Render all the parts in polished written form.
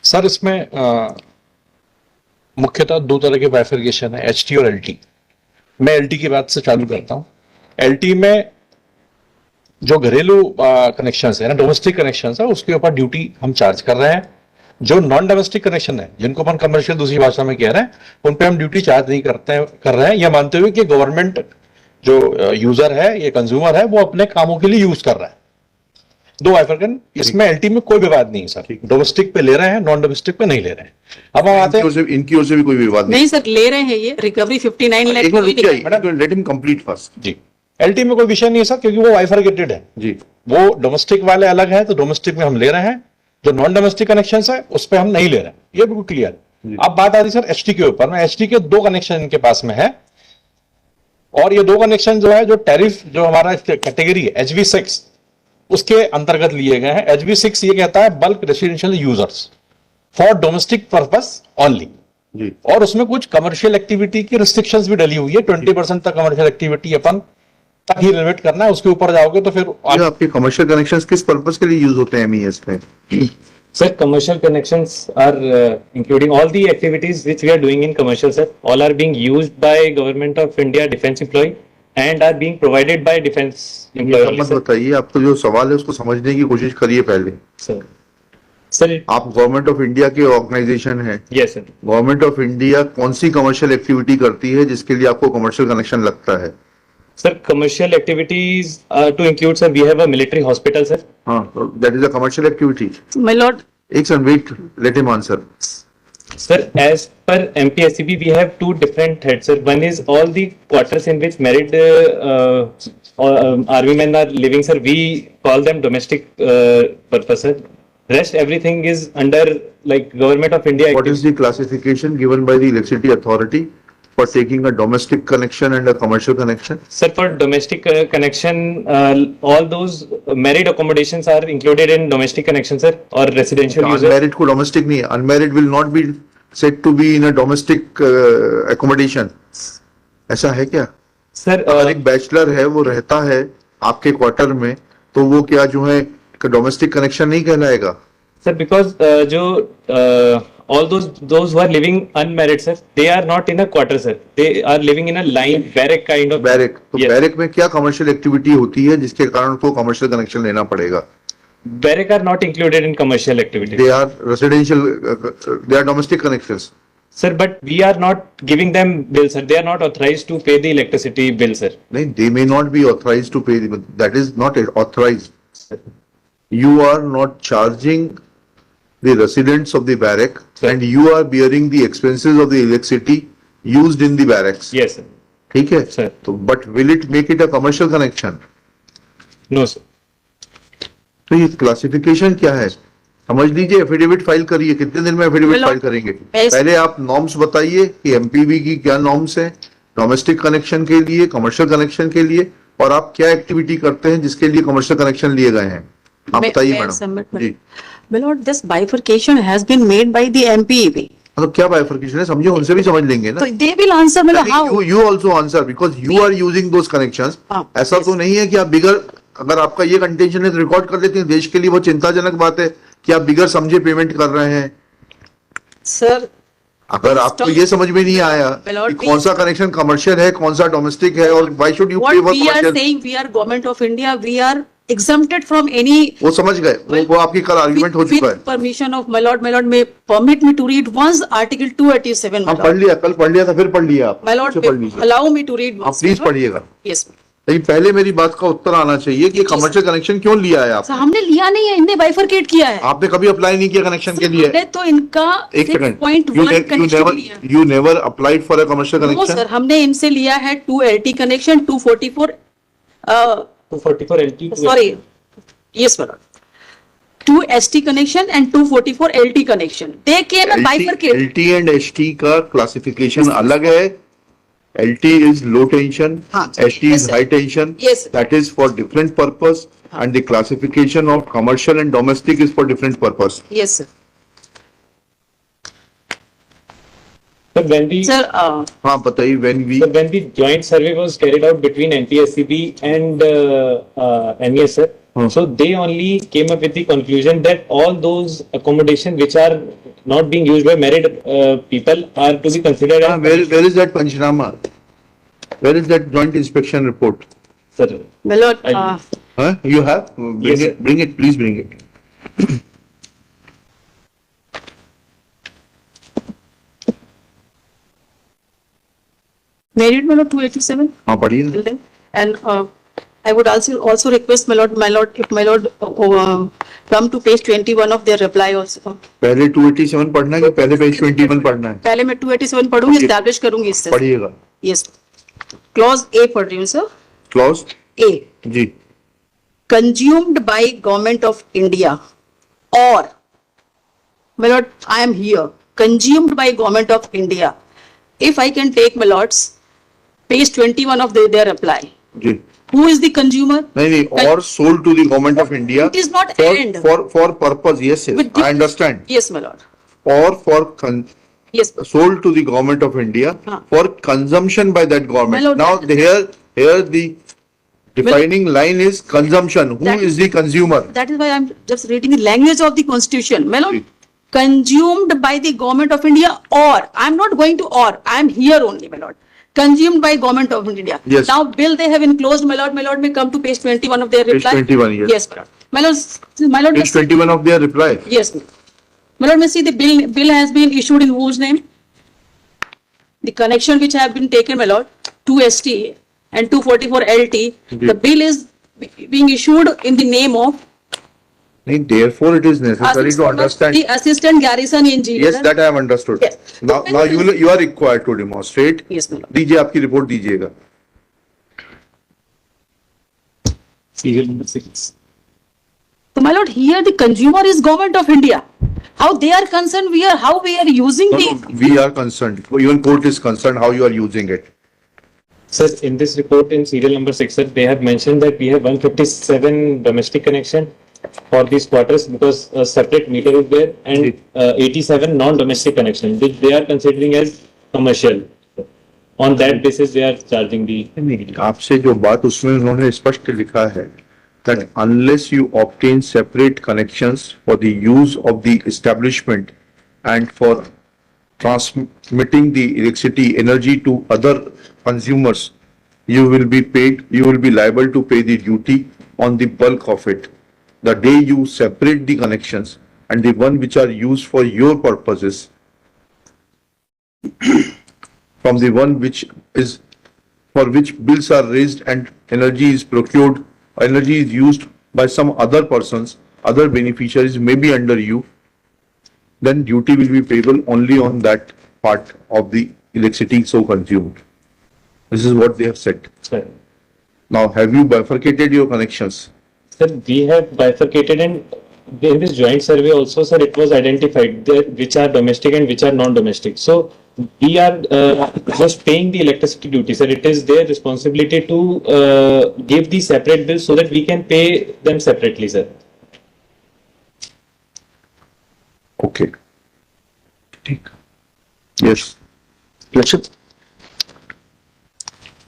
Sir इसमें मुख्यतः दो तरह के बाइफर्केशन है, एचटी और एलटी। मैं एलटी की बात से चालू करता हूं। एलटी में जो घरेलू कनेक्शन है ना, डोमेस्टिक कनेक्शन है, उसके ऊपर ड्यूटी हम चार्ज कर रहे हैं। जो नॉन डोमेस्टिक कनेक्शन है, जिनको अपन कमर्शियल दूसरी भाषा में कह रहे हैं, उन पे हम ड्यूटी चार्ज नहीं कर रहे हैं, यह मानते हुए कि गवर्नमेंट जो यूजर है, ये कंज्यूमर है, वो अपने कामों के लिए यूज कर रहा है। दो बाइफर्केशन, इसमें एलटी में कोई विवाद नहीं है सर। डोमेस्टिक पे ले रहे हैं, नॉन डोमेस्टिक पे नहीं ले रहे हैं। अब हम आते हैं, इनकी ओर से भी कोई विवाद नहीं सर, ले रहे हैं ये recovery 59 lakh. Let him complete first जी। एलटी में कोई विषय नहीं है सर, क्योंकि वो बाइफर्केटेड है जी। वो डोमेस्टिक वाले अलग है, तो डोमेस्टिक में हम ले रहे हैं। जो नॉन डोमेस्टिक कनेक्शन है उस पर हम नहीं ले रहे हैं, ये बिल्कुल क्लियर है। अब बात आती है सर एचटी के ऊपर में। एचटी के दो कनेक्शन इनके पास में है, और ये दो कनेक्शन जो है, जो टैरिफ जो हमारा कैटेगरी है HV6, उसके अंतर्गत लिए गए हैं। HV6 ये कहता है bulk residential users for domestic purpose only, और उसमें कुछ कमर्शियल एक्टिविटी की रिस्ट्रिक्शंस भी डली हुई है। 20% तक कमर्शियल एक्टिविटी अपन तक ही लिमिट करना है, उसके ऊपर जाओगे तो फिर आपके कमर्शियल कनेक्शंस किस पर्पस के लिए यूज होते हैं MES में? Sir, commercial connections are including all the activities which we are doing in commercial, sir. All are being used by Government of India defense employee and are being provided by defense employee only, sir. बताइए, आपको जो सवाल है उसको समझने की कोशिश करिए पहले। Sir, आप गवर्नमेंट ऑफ इंडिया के ऑर्गेनाइजेशन है। yes, sir. Government of India कौन सी कमर्शियल एक्टिविटी करती है जिसके लिए आपको कमर्शियल कनेक्शन लगता है? Sir, commercial activities to include, sir, we have a military hospital, sir. हाँ, that is a commercial activity. My lord, एक second, wait, let him answer. Sir, as per MPSCB, we have two different heads, sir. One is all the quarters in which married army men are living, sir. We call them domestic purpose, sir. Rest everything is under like Government of India. What is the classification given by the electricity authority for taking a domestic connection and a commercial connection? Sir, for domestic connection, all those married accommodations are included in domestic connection, sir, or residential user. Unmarried को domestic नहीं है. Unmarried will not be said to be in a domestic accommodation. ऐसा है क्या? Sir, अगर एक bachelor है, वो रहता है आपके क्वार्टर में, तो वो क्या जो है डोमेस्टिक कनेक्शन नहीं कहलाएगा? sir, because all those who are living unmarried, sir, they are not in a quarter, sir. They are living in a line barrack kind of. Barrack, तो Yes. बैरक में क्या कमर्शियल एक्टिविटी होती है जिसके कारण उसको कमर्शियल कनेक्शन लेना पड़ेगा? Barrack are not included in commercial activities. They are residential, they are domestic connections. Sir, but we are not giving them bills, sir. They are not authorized to pay the electricity bill, sir. नहीं, they may not be authorized to pay, but that is not authorized. You are not charging the residents of the barrack, Sir. and you are bearing the expenses of the electricity used in the barracks. Yes, sir. ठीक है? Sir. तो but will it make it a commercial connection? No, sir. तो ये classification क्या है? समझ लीजिए, affidavit file करिए। कितने दिन में एफिडेविट Well, फाइल करेंगे? best- पहले आप नॉर्म्स बताइए कि MPB की क्या नॉर्म्स हैं डोमेस्टिक कनेक्शन के लिए, कमर्शियल कनेक्शन के लिए, और आप क्या एक्टिविटी करते हैं जिसके लिए कमर्शियल कनेक्शन लिए गए हैं। आप बताइए madam ji. my lord, this bifurcation has been made by the MPEB. मतलब क्या बाइफर्केशन है, समझिए, उनसे भी समझ लेंगे ना। So they will answer, my lord, how? You also answer because you are using those connections. हाँ, ऐसा तो नहीं है कि आप बिगर, अगर आपका ये कंटेंशन है तो रिकॉर्ड कर लेते हैं। देश के लिए वो चिंताजनक बात है कि आप बिगर समझे पेमेंट कर रहे हैं। Sir, अगर आपको ये समझ में नहीं आया कि कौन सा कनेक्शन कमर्शियल है, कौन सा डोमेस्टिक है, और व्हाई शुड यू पे what for we are commercial, saying, we are government of India, we are exempted from any. वो समझ गए। वो आपकी कल आर्ग्यूमेंट हो चुका है। With permission of my lord, may permit me to read once Article 287. my हम lord. पढ़ लिया, कल पढ़ लिया था, फिर पढ़ लिया आप। My lord, फिर पढ़ लीजिए। allow me to read आप once. Please my lord. पढ़िएगा। Yes. लेकिन पहले मेरी बात का उत्तर आना चाहिए कि कमर्शियल कनेक्शन क्यों लिया है So, आप? हमने लिया नहीं है, इनने बाइफरकेट किया है। आपने कभी अप्लाई नहीं किया कनेक्शन के लिए? हमने तो इनका एक सेकंड, 6.1 कनेक्शन लिया है। you never applied for a commercial No, connection? sir, हमने इनसे लिया है 2 LT connection, 244 244 LT. sorry, yes, my lord. 2 ST connection and 244 LT connection. They came and bifurcated. LT and ST का क्लासिफिकेशन अलग है। LT is low tension, हाँ, ST yes, is sir. high tension. Yes, sir. That is for different purpose, and the classification of commercial and domestic is for different purpose. Yes, sir. Sir, when we Sir, हाँ बताइए, when we Sir, when the joint survey was carried out between NPSCB and MES, sir, So they only came up with the conclusion that all those accommodation which are not being used by married people are to be considered as Where is that Panchnama? Where is that joint inspection report? Sir, My lord, Huh? You have? Bring Yes, it. sir. Bring it. Please bring it. married, my lord, 287. हाँ पढ़िए ना. building. And I would also request my lord, if my lord come to page 21 of their reply also. पहले 287 पढ़ना है कि पहले page 21 पढ़ना है? पहले मैं 287 पढ़ूंगी, एस्टैब्लिश करूंगी इससे. पढ़िएगा. यस, क्लॉज ए पढ़ रही हूँ सर. क्लॉज ए, जी. consumed by government of India, or my lord, I am here, consumed by government of India. If I can take my lords, page 21 of their reply. जी. Who is the consumer? नहीं और sold to the government of India. It is not for, and. for purpose. Yes, yes. With the- I understand. Yes, my lord. Or for Yes. sold to the government of India Huh. for consumption by that government. My lord, Now here the defining line is consumption. Who That- is the consumer? That is why I'm just reading the language of the constitution. My lord, Ji. consumed by the government of India, or I'm not going to or, I'm here only, my lord. Consumed by government of India. Yes. Now bill they have enclosed, my lord may come to page 21 of their Page reply. 21, yes. Yes, my lord. My lord, Page 21 of their reply. yes. My lord, may see the bill has been issued in whose name? The connection which have been taken, my lord, 2ST and 244 LT. Ji. The bill is being issued in the name of नहीं, therefore it is necessary to understand. the assistant garrison engineer. Yes, that I have understood. Yes. Now you are required to demonstrate. Yes, my lord. दीजिए आपकी report दीजिएगा. serial number 6. So, my lord, here the consumer is government of India. How they are concerned, how we are using No, the. no, we are concerned. Even court is concerned how you are using it. Sir, in this report in serial number 6, sir, they have mentioned that we have 157 domestic connection for these quarters because a separate meter is there and 87 non-domestic connection which they are considering as commercial. On that basis, they are charging the. नहीं, आपसे जो बात उसमें उन्होंने स्पष्ट लिखा है that unless you obtain separate connections for the use of the establishment and for transmitting the electricity energy to other consumers, you will be liable to pay the duty on the bulk of it. The day you separate the connections and the one which are used for your purposes from the one which is for which bills are raised and energy is procured, energy is used by some other persons, other beneficiaries may be under you, then duty will be payable only on that part of the electricity so consumed. This is what they have said. Sir, Now, have you bifurcated your connections? sir, we have bifurcated and in this joint survey also, sir, it was identified that which are domestic and which are non-domestic. So we are just paying the electricity duty, sir. It is their responsibility to give the separate bills so that we can pay them separately, sir. Okay. Yes. Lordship,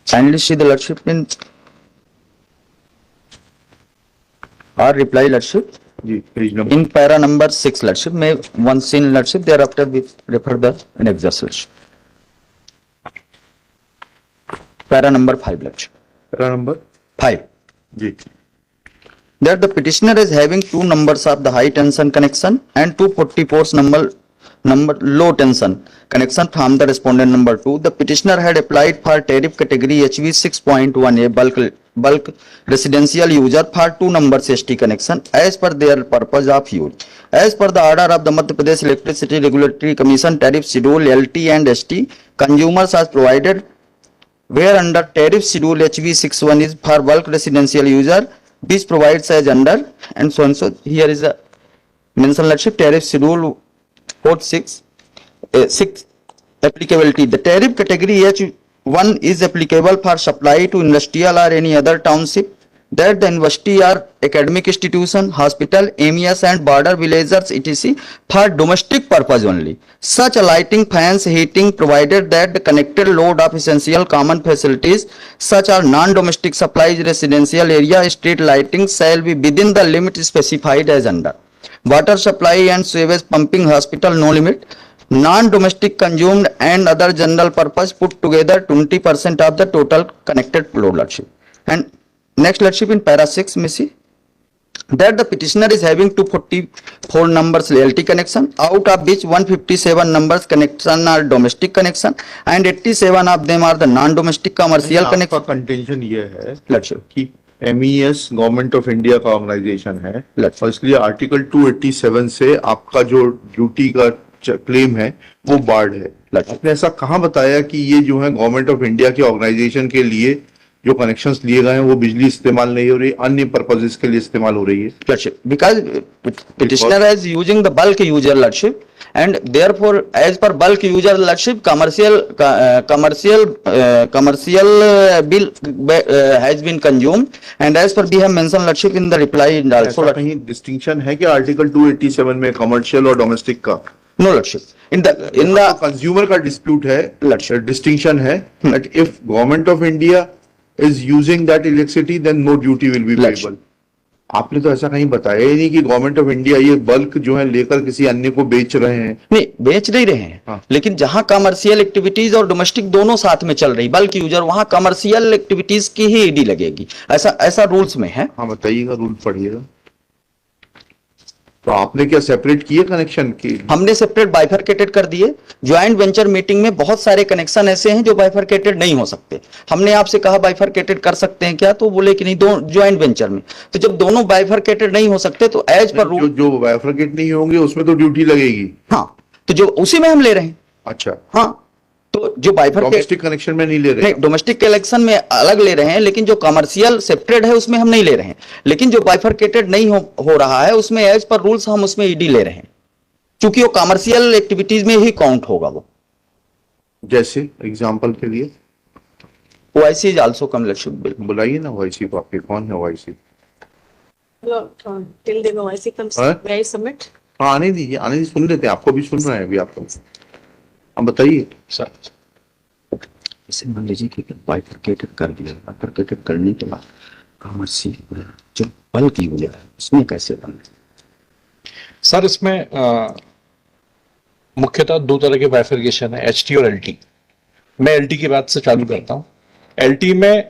kindly see the Lordship in our reply, Lordship, जी, page number. in para number 6, Lordship. May one scene, Lordship, thereafter we refer the annexures, Lordship. Para number 5, Lordship. Para number? 5. जी. That the petitioner is having two numbers of the high tension connection and 244's number low tension connection from the respondent number 2. The petitioner had applied for tariff category HV 6.1A bulk residential user for two numbers ST connection as per their purpose of use. As per the order of the Madhya Pradesh Electricity Regulatory Commission tariff schedule LT and ST, consumers are provided where under tariff schedule HV 61 is for bulk residential user, which provides as under and so on. So here is a mention, Lordship, tariff schedule code 6 applicability. The tariff category H1 is applicable for supply to industrial or any other township that the university or academic institution, hospital, MES and border villages etc. for domestic purpose only. Such a lighting, fans, heating provided that the connected load of essential common facilities such as non-domestic supplies, residential area, street lighting shall be within the limit specified as under. Water supply and sewage pumping, hospital, no limit. Non-domestic consumed and other general purpose put together 20% of the total connected load, Lordship. And next, Lordship, in para 6, may see that the petitioner is having 244 numbers LT connection, out of which 157 numbers connection are domestic connection and 87 of them are the non-domestic commercial आपका connection. Contention ये है Lordship. कि MES government of India का organisation है Let's- और इसलिए article 287 से आपका जो ड्यूटी का क्लेम है वो बार्ड है। Let's- आपने ऐसा कहाँ बताया कि ये जो है गवर्नमेंट ऑफ इंडिया के ऑर्गेनाइजेशन के लिए जो कनेक्शंस लिए गए हैं वो बिजली इस्तेमाल नहीं हो रही, अन्य पर्पजेस के लिए इस्तेमाल हो रही है? Lordship, because petitioner is using the bulk user, Lordship, and therefore as per bulk user, Lordship, commercial bill has been consumed, and as per we have mentioned, Lordship, in the reply and also, ऐसा Lordship. कहीं distinction है कि article 287 में commercial और domestic का? No, Lordship, in the consumer का dispute है, Lordship. Distinction है that if government of India is using that electricity then no duty will be Lordship. payable. आपने तो ऐसा कहीं बताया ही नहीं कि गवर्नमेंट ऑफ इंडिया ये बल्क जो है लेकर किसी अन्य को बेच रहे हैं। नहीं बेच नहीं रहे हैं, हाँ। लेकिन जहां कमर्शियल एक्टिविटीज और डोमेस्टिक दोनों साथ में चल रही, बल्क यूजर वहां कमर्शियल एक्टिविटीज की ही ईडी लगेगी, ऐसा रूल्स में है। हाँ बताइएगा, रूल पढ़िएगा। तो आपने क्या सेपरेट किए कनेक्शन की? हमने सेपरेट बाइफरकेटेड कर दिए। ज्वाइंट वेंचर मीटिंग में बहुत सारे कनेक्शन ऐसे हैं जो बाइफरकेटेड नहीं हो सकते। हमने आपसे कहा बाइफरकेटेड कर सकते हैं क्या, तो बोले कि नहीं, दो ज्वाइंट वेंचर में। तो जब दोनों बाइफरकेटेड नहीं हो सकते तो एज पर रूल, जो बाइफरकेट नहीं होंगे उसमें तो ड्यूटी लगेगी। हाँ, तो जो उसी में हम ले रहे हैं। अच्छा, हाँ, तो जो बाइफरकेट डोमेस्टिक कनेक्शन में नहीं ले रहे? नहीं, डोमेस्टिक कलेक्शन में अलग ले रहे हैं, लेकिन जो कमर्शियल सेपरेट है उसमें हम नहीं ले रहे हैं। लेकिन जो बाइफरकेटेड नहीं हो रहा है उसमें एज पर रूल्स हम उसमें ईडी ले रहे हैं, क्योंकि वो कमर्शियल एक्टिविटीज में ही काउंट होगा। वो जैसे एग्जांपल के लिए OIC is also commercial bill. बुलाइए ना ओआईसी को। आपके कौन है OIC? Till the OIC comes, Huh? may I submit? हाँ आने दीजिए, आने दीजिए, सुन लेते हैं, आपको भी सुन रहे हैं अभी। आपको आप बताइए। सर इसे मान लीजिए कि बाइफरकेटेड कर दिया, बाइफरकेटेड करने के बाद कमर्शियल जो बल्क यूजर है उसमें कैसे बने? सर इसमें मुख्यतः दो तरह के बाइफरकेशन है, एचटी और एलटी। मैं एलटी की बात से चालू करता हूं। एलटी में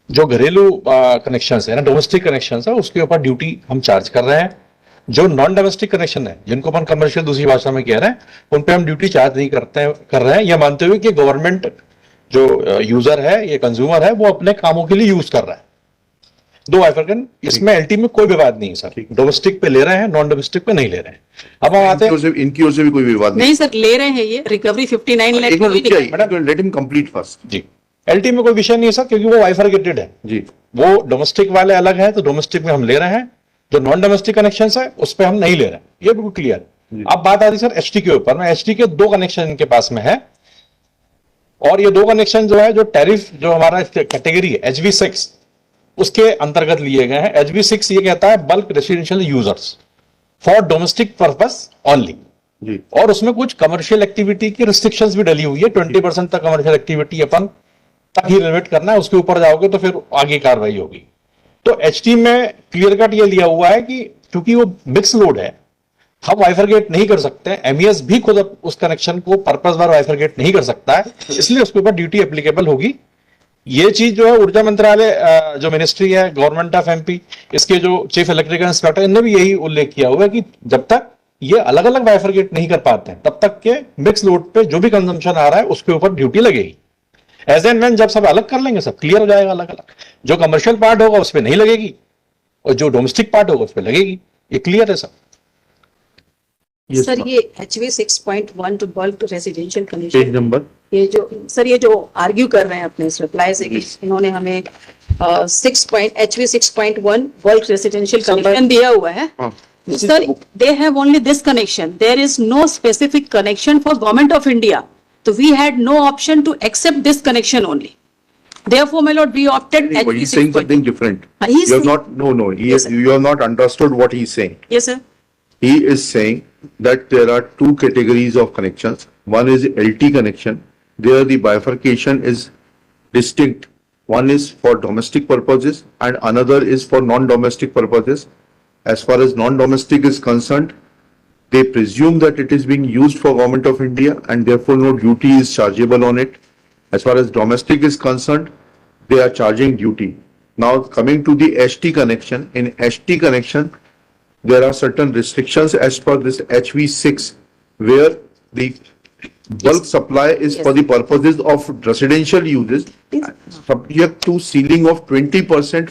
जो घरेलू कनेक्शन है ना, डोमेस्टिक कनेक्शन है, उसके ऊपर ड्यूटी हम चार्ज कर रहे हैं। जो नॉन डोमेस्टिक कनेक्शन है, जिनको अपन कमर्शियल दूसरी भाषा में कह रहे हैं, उन पे हम ड्यूटी चार्ज नहीं कर रहे हैं, यह मानते हुए कि गवर्नमेंट जो यूजर है, ये कंज्यूमर है, वो अपने कामों के लिए यूज कर रहा है। दो बाइफरकेशन, इसमें एलटी में कोई विवाद नहीं है सर। डोमेस्टिक पे ले रहे हैं, नॉन डोमेस्टिक पे नहीं ले रहे हैं। अब हम आते हैं, इनकी ओर से भी कोई विवाद नहीं सर, ले रहे हैं ये रिकवरी 59 लाख। एक मिनट रुक जाइए, madam let him complete first. जी एलटी में कोई विषय नहीं है सर, क्योंकि वो बाइफरकेटेड है। जी, वो डोमेस्टिक वाले अलग है, तो डोमेस्टिक में हम ले रहे हैं। जो नॉन डोमेस्टिक कनेक्शन है उस पे हम नहीं ले रहे हैं, ये बिल्कुल क्लियर है। अब बात आती है सर एचटी के ऊपर में। एचटी के दो कनेक्शन इनके पास में है, और ये दो कनेक्शन जो है, जो टैरिफ जो हमारा कैटेगरी है HV6 उसके अंतर्गत लिए गए हैं। HV6 ये कहता है bulk residential users for domestic purpose only, जी, और उसमें कुछ कमर्शियल एक्टिविटी की रिस्ट्रिक्शंस भी डली हुई है। 20% तक कमर्शियल एक्टिविटी अपन तक ही लिमिट करना है, उसके ऊपर जाओगे तो फिर आगे कार्रवाई होगी। तो एचटी में क्लियर कट ये लिया हुआ है कि क्योंकि वो मिक्स लोड है, हम बाइफरकेट नहीं कर सकते। एमईएस भी खुद उस कनेक्शन को पर्पस बार बाइफरकेट नहीं कर सकता है, इसलिए उसके ऊपर ड्यूटी एप्लीकेबल होगी। ये चीज जो है ऊर्जा मंत्रालय जो मिनिस्ट्री है, गवर्नमेंट ऑफ एमपी, इसके जो चीफ इलेक्ट्रिकल इंस्पेक्टर, इनने भी यही उल्लेख किया हुआ है कि जब तक ये अलग अलग बाइफरकेट नहीं कर पाते हैं, तब तक के मिक्स लोड पे जो भी कंजम्पशन आ रहा है उसके ऊपर ड्यूटी लगेगी। एज एंड व्हेन जब सब अलग कर लेंगे, सब क्लियर हो जाएगा अलग अलग। जो कमर्शियल पार्ट होगा उस पर नहीं लगेगी, और जो डोमेस्टिक पार्ट होगा उस पर लगेगी। ये क्लियर है सर? सर ये HV 6.1 to bulk residential page connection, number ये जो सर ये जो आर्ग्यू कर रहे हैं अपने इस रिप्लाई से कि इन्होंने हमें HV 6.1 बल्क रेजिडेंशियल कनेक्शन दिया हुआ है। Sir, they have only this connection. There is no specific connection for Government of India. So we had no option to accept this connection only. Therefore, my lord, we opted But he's saying HB 6.2. something different. He's You have saying- not, no, Yes, sir. you have not understood what he's saying. Yes, sir. He is saying that there are two categories of connections. One is LT connection. There the bifurcation is distinct. One is for domestic purposes and another is for non-domestic purposes. As far as non-domestic is concerned, they presume that it is being used for Government of India and therefore no duty is chargeable on it. As far as domestic is concerned, they are charging duty. Now coming to the HT connection, in HT connection, there are certain restrictions as per this HV6 where the bulk supply is for the purposes of residential uses, subject to ceiling of 20%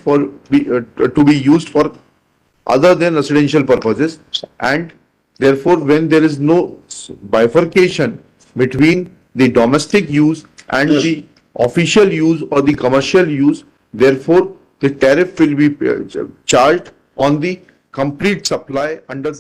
to be used for other than residential purposes, and therefore when there is no bifurcation between the domestic use and the official use or the commercial use, therefore the tariff will be charged on the complete supply under